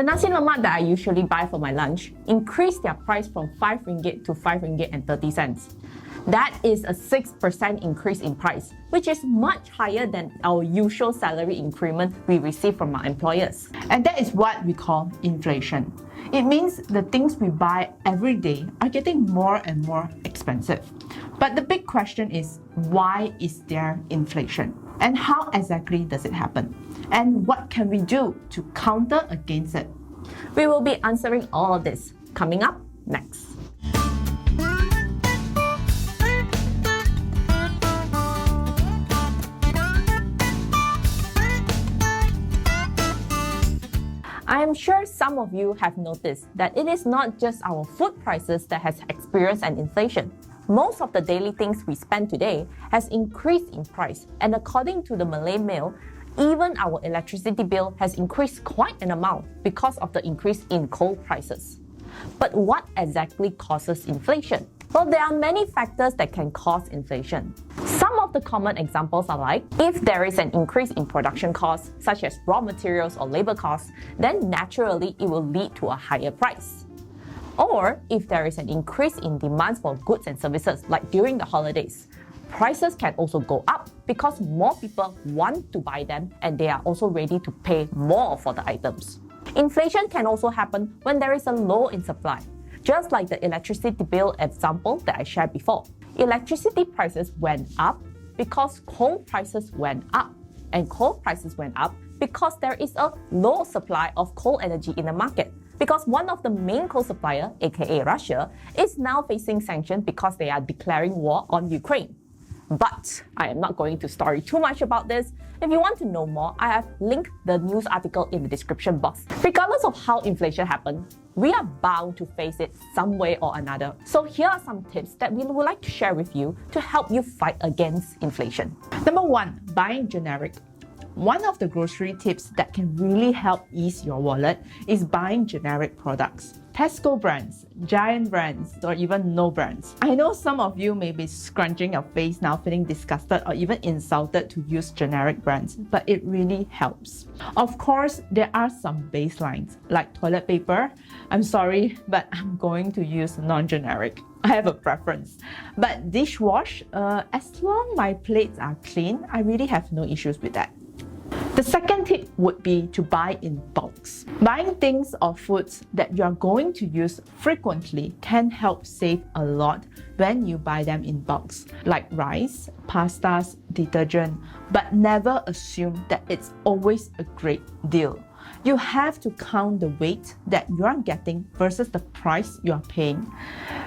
The nasi lemak that I usually buy for my lunch increased their price from 5 ringgit to 5 ringgit and 30 cents. That is a 6% increase in price, which is much higher than our usual salary increment we receive from our employers. And that is what we call inflation. It means the things we buy every day are getting more and more expensive. But the big question is, why is there inflation? And how exactly does it happen? And what can we do to counter against it? We will be answering all of this coming up next. I am sure some of you have noticed that it is not just our food prices that has experienced an inflation. Most of the daily things we spend today has increased in price, and according to the Malay Mail, even our electricity bill has increased quite an amount because of the increase in coal prices. But what exactly causes inflation? Well, there are many factors that can cause inflation. Some of the common examples are like, if there is an increase in production costs, such as raw materials or labor costs, then naturally it will lead to a higher price. Or if there is an increase in demands for goods and services, like during the holidays, prices can also go up because more people want to buy them and they are also ready to pay more for the items. Inflation can also happen when there is a low in supply. Just like the electricity bill example that I shared before. Electricity prices went up because coal prices went up. And coal prices went up because there is a low supply of coal energy in the market. Because one of the main coal supplier, aka Russia, is now facing sanctions because they are declaring war on Ukraine. But I am not going to story too much about this. If you want to know more, I have linked the news article in the description box. Regardless of how inflation happens, we are bound to face it some way or another. So here are some tips that we would like to share with you to help you fight against inflation. Number 1, buying generic. One of the grocery tips that can really help ease your wallet is buying generic products. Tesco brands, Giant brands, or even no brands. I know some of you may be scrunching your face now, feeling disgusted or even insulted to use generic brands, but it really helps. Of course, there are some baselines, like toilet paper. I'm sorry, but I'm going to use non-generic. I have a preference. But dishwash, as long my plates are clean, I really have no issues with that. The second tip would be to buy in bulks. Buying things or foods that you are going to use frequently can help save a lot when you buy them in bulks, like rice, pastas, detergent, but never assume that it's always a great deal. You have to count the weight that you are getting versus the price you are paying.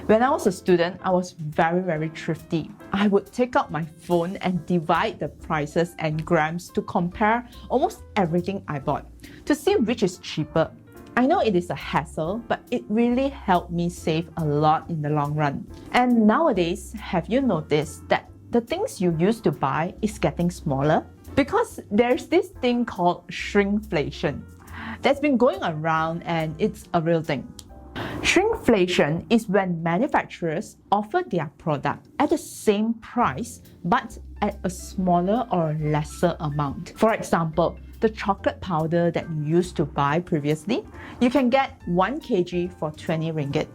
When I was a student, I was very thrifty. I would take out my phone and divide the prices and grams to compare almost everything I bought to see which is cheaper. I know it is a hassle, but it really helped me save a lot in the long run. And nowadays, have you noticed that the things you used to buy is getting smaller? Because there's this thing called shrinkflation that's been going around, and it's a real thing. Shrinkflation is when manufacturers offer their product at the same price but at a smaller or lesser amount. For example, the chocolate powder that you used to buy previously, you can get 1 kg for 20 ringgit.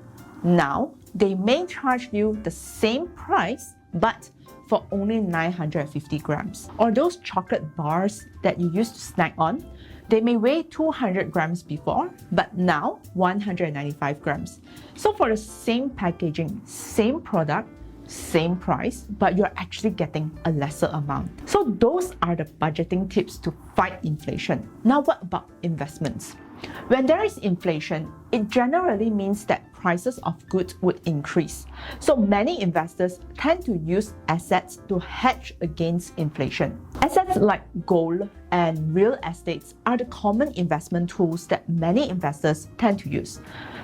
Now, they may charge you the same price but for only 950 grams. Or those chocolate bars that you used to snack on, they may weigh 200 grams before, but now 195 grams. So for the same packaging, same product, same price, but you're actually getting a lesser amount. So those are the budgeting tips to fight inflation. Now what about investments? When there is inflation, it generally means that prices of goods would increase. So many investors tend to use assets to hedge against inflation. Assets like gold and real estates are the common investment tools that many investors tend to use.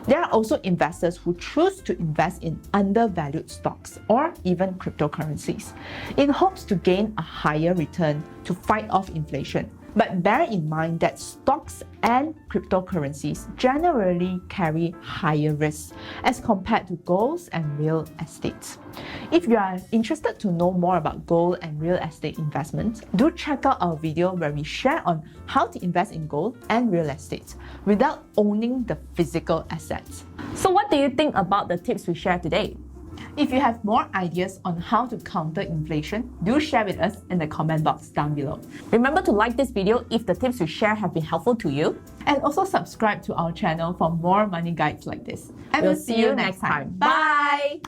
There are also investors who choose to invest in undervalued stocks or even cryptocurrencies in hopes to gain a higher return to fight off inflation. But bear in mind that stocks and cryptocurrencies generally carry higher risks as compared to gold and real estate. If you are interested to know more about gold and real estate investments, do check out our video where we share on how to invest in gold and real estate without owning the physical assets. So what do you think about the tips we shared today? If you have more ideas on how to counter inflation, do share with us in the comment box down below. Remember to like this video if the tips we share have been helpful to you. And also subscribe to our channel for more money guides like this. And We'll see you next time. Bye!